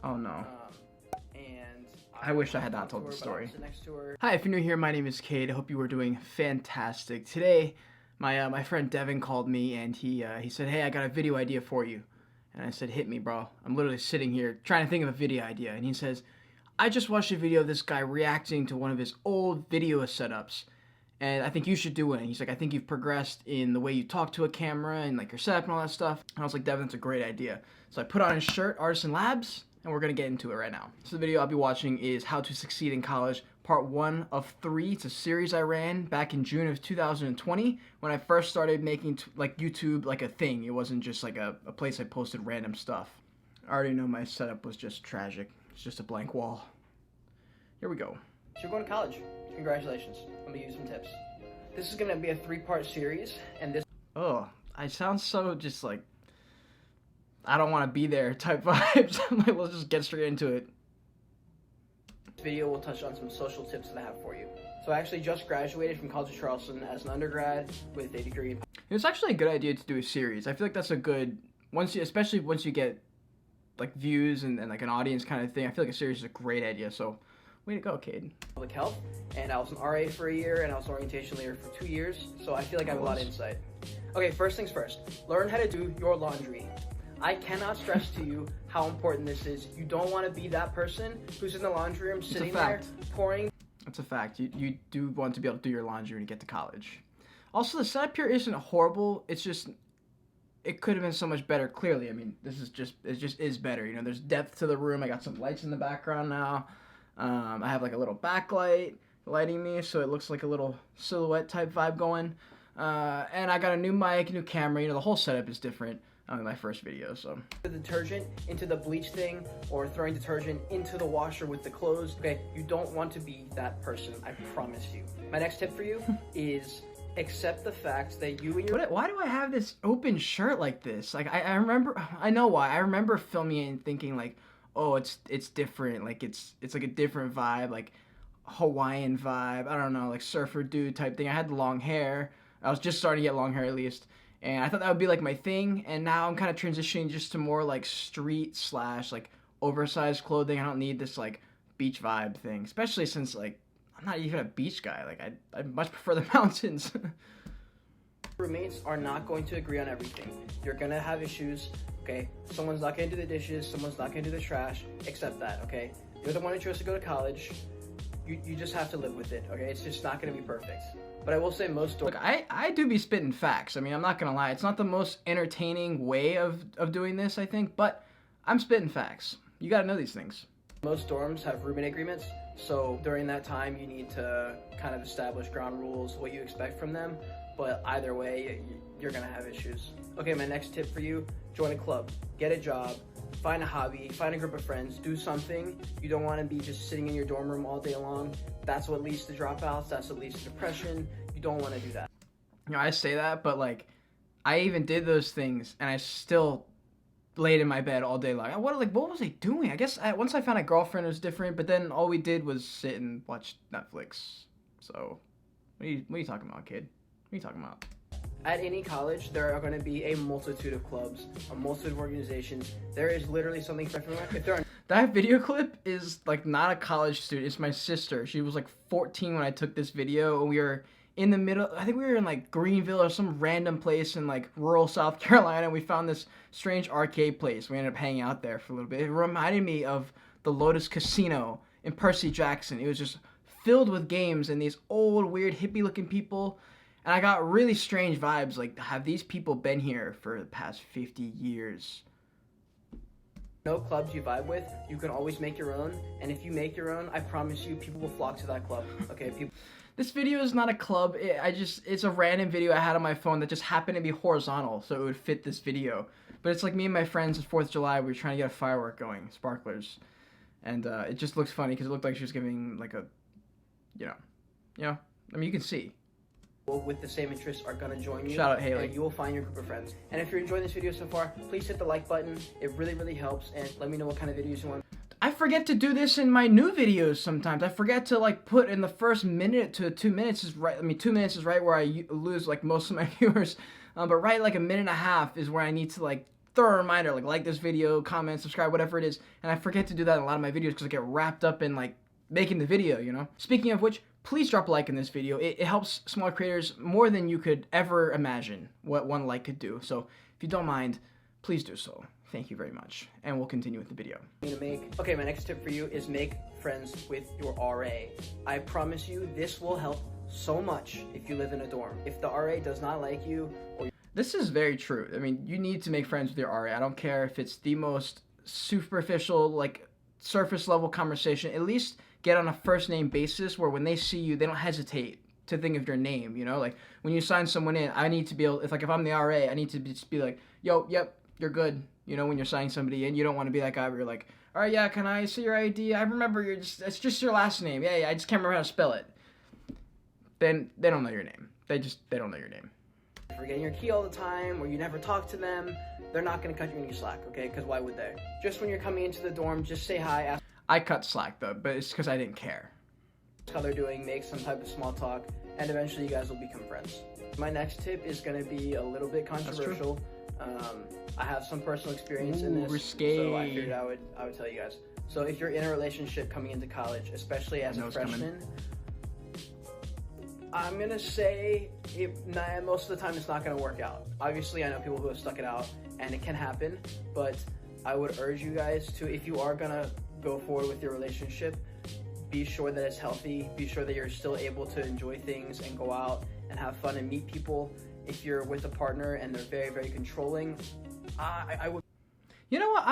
Oh no. And I wish I had not told the story. Next to her. Hi, if you're new here, my name is Cade. I hope you are doing fantastic. Today, my friend Devin called me and he said, "Hey, I got a video idea for you." And I said, "Hit me, bro." I'm literally sitting here trying to think of a video idea. And he says, "I just watched a video of this guy reacting to one of his old video setups. And I think you should do it." And he's like, "I think you've progressed in the way you talk to a camera and like your setup and all that stuff." And I was like, "Devin, that's a great idea." So I put on his shirt, Artisan Labs, and we're going to get into it right now. So the video I'll be watching is How to Succeed in College, part 1 of 3. It's a series I ran back in June of 2020 when I first started making like YouTube like a thing. It wasn't just like a place I posted random stuff. I already know my setup was just tragic. It's just a blank wall. Here we go. So you're going to college. Congratulations. I'm going to give you some tips. This is going to be a 3-part series, and this Oh, I sound so just like, I don't want to be there type vibes. I'm like, let's just get straight into it. video will touch on some social tips that I have for you. So I actually just graduated from College of Charleston as an undergrad with a degree in... It's actually a good idea to do a series. I feel like that's a good, especially once you get like views and like an audience kind of thing, I feel like a series is a great idea. So way to go, Cade. Public health, and I was an RA for a year, and I was an orientation leader for 2 years, so I feel like I have a lot of insight. Okay, first things first, learn how to do your laundry. I cannot stress to you how important this is. You don't want to be that person who's in the laundry room sitting there pouring. That's a fact. You do want to be able to do your laundry when you get to college. Also, the setup here isn't horrible. It's just, it could have been so much better, clearly. I mean, it just is better. You know, there's depth to the room. I got some lights in the background now. I have like a little backlight lighting me, so it looks like a little silhouette type vibe going. And I got a new mic, new camera. You know, the whole setup is different in my first video, so. The detergent into the bleach thing, or throwing detergent into the washer with the clothes. Okay, you don't want to be that person, I promise you. My next tip for you is accept the fact that you and your... Why do I have this open shirt like this? Like, I remember, I know why. I remember filming it and thinking like, oh, it's different. Like, it's like a different vibe, like Hawaiian vibe. I don't know, like surfer dude type thing. I had long hair. I was just starting to get long hair at least. And I thought that would be like my thing. And now I'm kind of transitioning just to more like street / like oversized clothing. I don't need this like beach vibe thing, especially since like I'm not even a beach guy. Like I much prefer the mountains. Roommates are not going to agree on everything. You're gonna have issues, okay? Someone's not gonna do the dishes, someone's not gonna do the trash. Accept that, okay? You're the one who chose to go to college. You just have to live with it, okay? It's just not gonna be perfect. But I will say most... Look, I do be spitting facts. I mean, I'm not gonna lie. It's not the most entertaining way of doing this, I think, but I'm spitting facts. You gotta know these things. Most dorms have roommate agreements, so during that time you need to kind of establish ground rules, what you expect from them, but either way, you're gonna have issues. Okay, my next tip for you, join a club, get a job, find a hobby, find a group of friends, do something. You don't want to be just sitting in your dorm room all day long. That's what leads to dropouts, that's what leads to depression. You don't want to do that. You know, I say that, but like, I even did those things, and I still laid in my bed all day long. What was I doing? I guess once I found a girlfriend, it was different, but then all we did was sit and watch Netflix. So, what are you talking about, kid? What are you talking about? At any college, there are going to be a multitude of clubs, a multitude of organizations. There is literally something for everyone. If there are... That video clip is like not a college student. It's my sister. She was like 14 when I took this video, and we were in the middle. I think we were in like Greenville or some random place in like rural South Carolina. And we found this strange arcade place. We ended up hanging out there for a little bit. It reminded me of the Lotus Casino in Percy Jackson. It was just filled with games and these old, weird, hippie-looking people. And I got really strange vibes, like, have these people been here for the past 50 years? No clubs you vibe with, you can always make your own. And if you make your own, I promise you, people will flock to that club, okay? This video is not a club. It's a random video I had on my phone that just happened to be horizontal, so it would fit this video. But it's like me and my friends at 4th of July, we were trying to get a firework going, sparklers. And it just looks funny because it looked like she was giving like a, you know, I mean, you can see. With the same interests are gonna join you. Shout out Haley. And you will find your group of friends. And if you're enjoying this video so far, please hit the like button. It really helps, and let me know what kind of videos you want. I forget to do this in my new videos sometimes. I forget to like put in the first minute to 2 minutes is right. I mean, 2 minutes is right where I lose like most of my viewers. But right like a minute and a half is where I need to like throw a reminder, like this video, comment, subscribe, whatever it is. And I forget to do that in a lot of my videos because I get wrapped up in like making the video, you know? Speaking of which, please drop a like in this video. It helps small creators more than you could ever imagine what one like could do. So if you don't mind, please do so. Thank you very much. And we'll continue with the video. Okay, my next tip for you is make friends with your RA. I promise you this will help so much if you live in a dorm. If the RA does not like you, or this is very true. I mean, you need to make friends with your RA. I don't care if it's the most superficial, like surface level conversation. At least get on a first name basis where when they see you, they don't hesitate to think of your name, you know? Like when you sign someone in, I need to be able, if I'm the RA, I need to just be like, yo, yep, you're good. You know, when you're signing somebody in, you don't want to be that guy where you're like, all right, yeah, can I see your ID? I remember it's just your last name. Yeah, I just can't remember how to spell it. Then they don't know your name. They don't know your name. Forgetting your key all the time, or you never talk to them, they're not going to cut you any slack, okay? Because why would they? Just when you're coming into the dorm, just say hi, ask I cut slack though, but it's because I didn't care. how they're doing, make some type of small talk, and eventually you guys will become friends. My next tip is going to be a little bit controversial. I have some personal experience in this, risque. so I figured I would tell you guys. So if you're in a relationship coming into college, especially as a freshman, I'm gonna say most of the time it's not gonna work out. Obviously, I know people who have stuck it out, and it can happen, but I would urge you guys to, if you are gonna go forward with your relationship, be sure that it's healthy, be sure that you're still able to enjoy things and go out and have fun and meet people. If you're with a partner and they're very, very controlling, I would... You know what,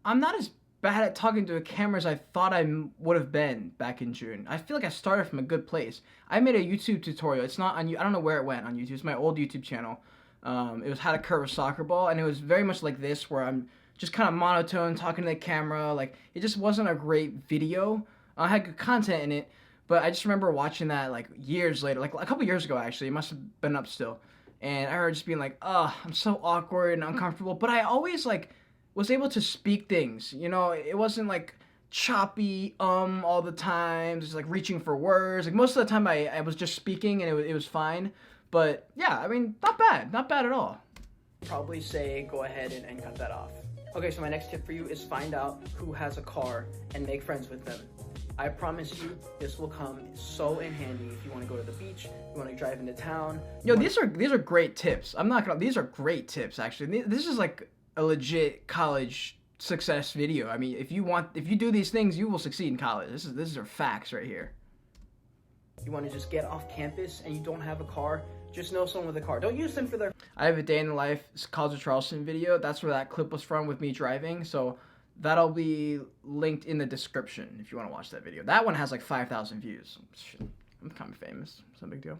I'm not as bad at talking to a camera as I thought I would have been back in June. I feel like I started from a good place. I made a YouTube tutorial. It's not on, I don't know where it went on YouTube. It's my old YouTube channel. It was how to curve a soccer ball, and it was very much like this, where I'm just kind of monotone, talking to the camera. Like, it just wasn't a great video. I had good content in it, but I just remember watching that like years later, like a couple years ago actually. It must have been up still. And I remember just being like, oh, I'm so awkward and uncomfortable. But I always like was able to speak things, you know. It wasn't like choppy all the time, just like reaching for words. Like most of the time I was just speaking, and it was fine. But yeah, I mean, not bad at all. Probably say go ahead and cut that off. Okay, so my next tip for you is find out who has a car and make friends with them. I promise you, this will come so in handy if you want to go to the beach, you want to drive into town. Yo, these are great tips. I'm not gonna. These are great tips actually. This is like a legit college success video. I mean, if you do these things, you will succeed in college. This are facts right here. You want to just get off campus and you don't have a car, just know someone with a car. Don't use them for their... I have a day in the life College of Charleston video. That's where that clip was from with me driving. So that'll be linked in the description if you want to watch that video. That one has like 5,000 views. Shit, I'm kind of famous. It's no big deal.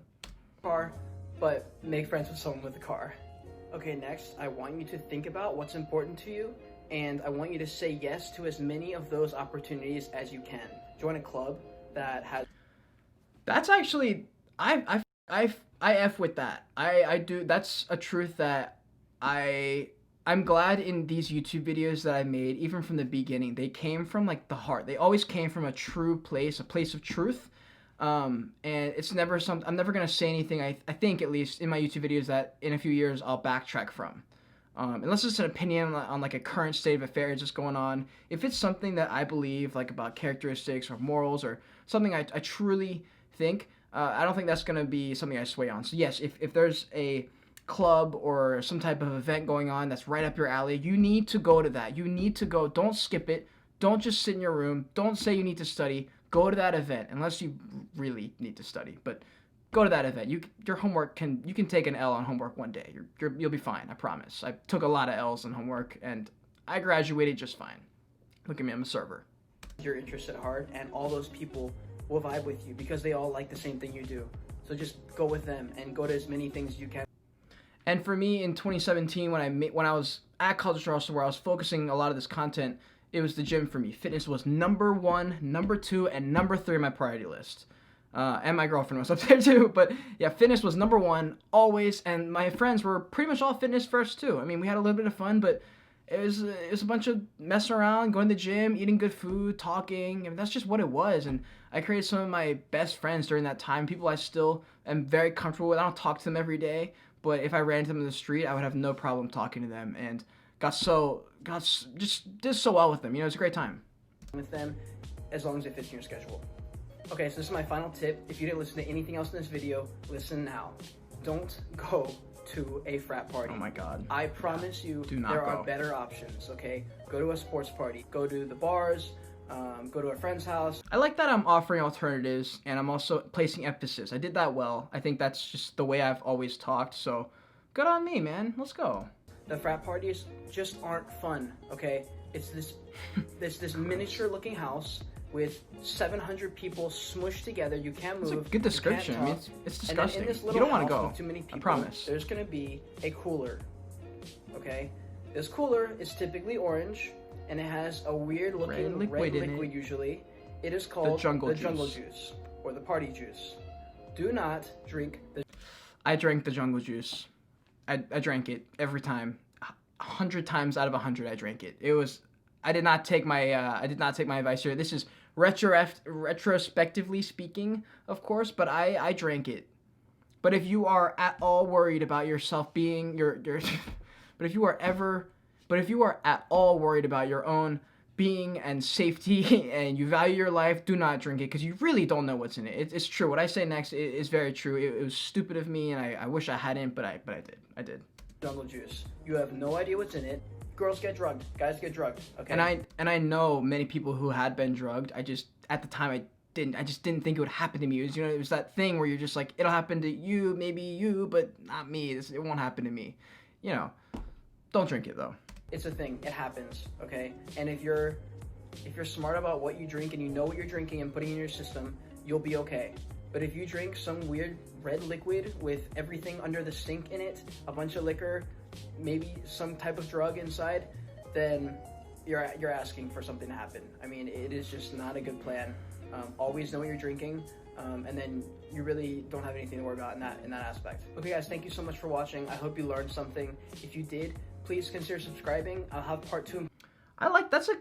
Car, but make friends with someone with a car. Okay, next, I want you to think about what's important to you, and I want you to say yes to as many of those opportunities as you can. Join a club that has... That's actually, I F with that. I do. That's a truth that I'm glad in these YouTube videos that I made, even from the beginning, they came from like the heart. They always came from a true place, a place of truth. And it's never I'm never going to say anything, I think at least in my YouTube videos, that in a few years I'll backtrack from. Unless it's an opinion on like a current state of affairs that's going on. If it's something that I believe, like about characteristics or morals or something I truly think, I don't think that's going to be something I sway on. So yes, if there's a club or some type of event going on that's right up your alley, you need to go to that. You need to go. Don't skip it. Don't just sit in your room. Don't say you need to study. Go to that event, unless you really need to study. But go to that event. Your homework you can take an L on homework one day. You'll be fine. I promise. I took a lot of L's on homework, and I graduated just fine. Look at me. I'm a server. Your interest at heart, and all those people will vibe with you because they all like the same thing you do. So just go with them and go to as many things as you can. And for me in 2017, when I was at College of Charleston, where I was focusing a lot of this content, it was the gym for me. Fitness was number 1, number 2, and number 3 on my priority list. And my girlfriend was up there too. But yeah, fitness was number 1 always, and my friends were pretty much all fitness first too. I mean, we had a little bit of fun, but it was a bunch of messing around, going to the gym, eating good food, talking. I mean, that's just what it was. And I created some of my best friends during that time. People I still am very comfortable with. I don't talk to them every day, but if I ran into them in the street, I would have no problem talking to them and just did so well with them. You know, it was a great time. With them, as long as it fits in your schedule. Okay, so this is my final tip. If you didn't listen to anything else in this video, listen now. Don't go to a frat party. Oh my God. I promise you, Do not there go. are better options, okay? Go to a sports party. Go to the bars. Go to a friend's house. I like that I'm offering alternatives and I'm also placing emphasis. I did that well. I think that's just the way I've always talked. So good on me, man. Let's go. The frat parties just aren't fun, okay? It's this miniature looking house with 700 people smushed together. You can't move. It's a good description. I mean, it's disgusting. And then in this You don't want to house go. with too many people, I promise. There's gonna be a cooler, okay? This cooler is typically orange, and it has a weird looking red liquid usually. It is called the jungle juice or the party juice. Do not drink the... I drank the jungle juice. I drank it every time. 100 times out of 100 I drank it. I did not take my advice here. This is retrospectively speaking, of course, but I drank it. But if you are at all worried about yourself being but if you are at all worried about your own being and safety and you value your life, do not drink it because you really don't know what's in it. It's true. What I say next is very true. It was stupid of me and I wish I hadn't, but I did. Jungle juice. You have no idea what's in it. Girls get drugged. Guys get drugged. Okay. And I know many people who had been drugged. At the time I just didn't think it would happen to me. It was that thing where you're just like, it'll happen to you, maybe you, but not me. It won't happen to me. You know. Don't drink it though. It's a thing. It happens. Okay. And if you're smart about what you drink and you know what you're drinking and putting in your system, you'll be okay. But if you drink some weird red liquid with everything under the sink in it, a bunch of liquor, maybe some type of drug inside, then you're asking for something to happen. I mean, it is just not a good plan. Always know what you're drinking, and then you really don't have anything to worry about in that aspect. Okay, guys, thank you so much for watching. I hope you learned something. If you did, please consider subscribing. I'll have part 2.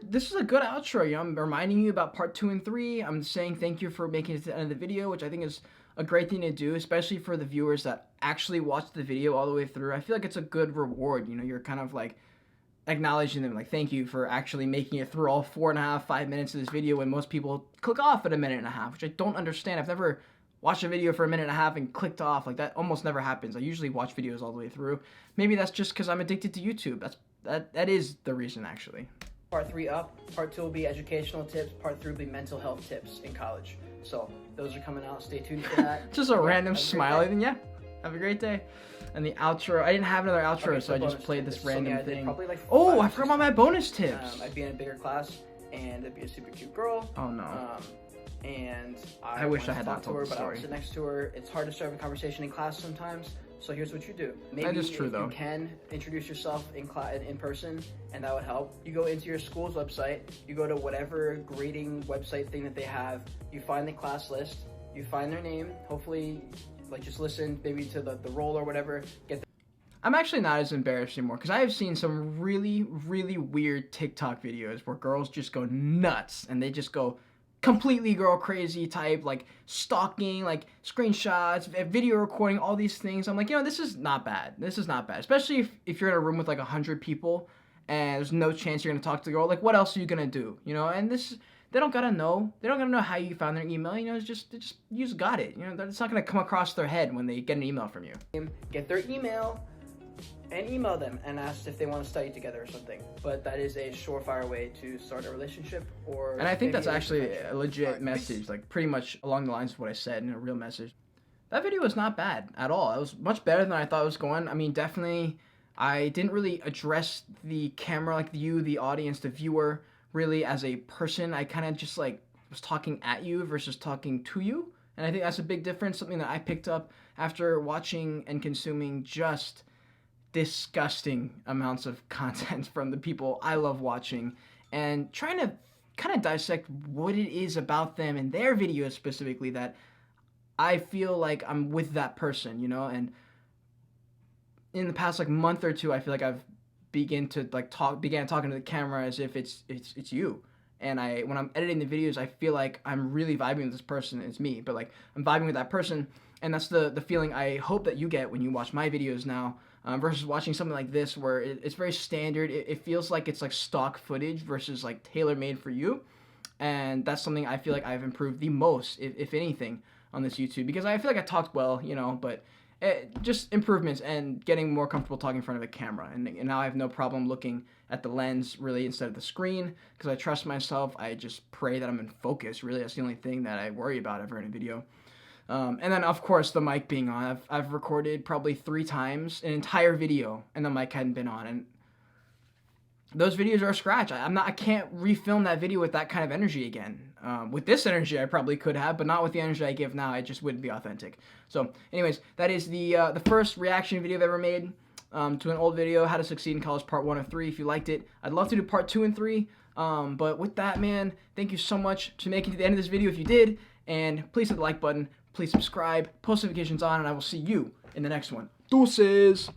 This is a good outro. You know, I'm reminding you about part 2 and 3. I'm saying thank you for making it to the end of the video, which I think is a great thing to do, especially for the viewers that actually watch the video all the way through. I feel like it's a good reward. You know, you're kind of like acknowledging them, like, thank you for actually making it through all 4.5, 5 minutes of this video when most people click off at a minute and a half, which I don't understand. I've never watched a video for a minute and a half and clicked off. Like, that almost never happens. I usually watch videos all the way through. Maybe that's just because I'm addicted to YouTube. That is the reason, actually. Part 3 up. Part 2 will be educational tips. Part 3 will be mental health tips in college. So those are coming out. Stay tuned for that. Just a random smiley. Then yeah, have a great day. And the outro. I didn't have another outro, Okay, so I just played this random thing. Like oh, I forgot about my bonus tips. I'd be in a bigger class, and it'd be a super cute girl. Oh no. And I wish I had talked that to her, told the but I story. was sit next to her. It's hard to start a conversation in class sometimes. So here's what you do. Maybe that is true, if though. You can introduce yourself in person, and that would help. You go into your school's website. You go to whatever grading website thing that they have. You find the class list. You find their name. Hopefully, like, just listen maybe to the roll or whatever. I'm actually not as embarrassed anymore because I have seen some really, really weird TikTok videos where girls just go nuts and they just go completely girl crazy type, like stalking, like screenshots, video recording, all these things. I'm like, you know, this is not bad. This is not bad, especially if you're in a room with like 100 people and there's no chance you're gonna talk to the girl. Like, what else are you gonna do? You know, and they don't gotta know. They don't gotta know how you found their email. You know, it's just you just got it. You know, it's not gonna come across their head when they get an email from you. Get their email and email them and ask if they want to study together or something. But that is a surefire way to start a relationship. And I think that's actually a legit message, like pretty much along the lines of what I said in a real message. That video was not bad at all. It was much better than I thought it was going. I mean, definitely, I didn't really address the camera, like you, the audience, the viewer, really as a person. I kind of just like was talking at you versus talking to you. And I think that's a big difference, something that I picked up after watching and consuming just disgusting amounts of content from the people I love watching and trying to kind of dissect what it is about them and their videos specifically that I feel like I'm with that person, you know. And in the past like month or two, I feel like I've began talking to the camera as if it's you. And when I'm editing the videos, I feel like I'm really vibing with this person. It's me, but like I'm vibing with that person, and that's the feeling I hope that you get when you watch my videos now. versus watching something like this where it's very standard. It feels like it's like stock footage versus like tailor-made for you. And that's something I feel like I've improved the most, if anything, on this YouTube, because I feel like I talked well, but just improvements and getting more comfortable talking in front of a camera. And now I have no problem looking at the lens really instead of the screen because I trust myself. I just pray that I'm in focus. Really, that's the only thing that I worry about ever in a video. And then, of course, the mic being on. I've recorded probably 3 times an entire video and the mic hadn't been on. And those videos are a scratch. I can't refilm that video with that kind of energy again. With this energy, I probably could have, but not with the energy I give now. It just wouldn't be authentic. So, anyways, that is the first reaction video I've ever made to an old video, How to Succeed in College, Part 1 of 3. If you liked it, I'd love to do Part 2 and 3. But with that, man, thank you so much to making it to the end of this video if you did. And please hit the like button. Please subscribe. Post notifications on, and I will see you in the next one. Deuces!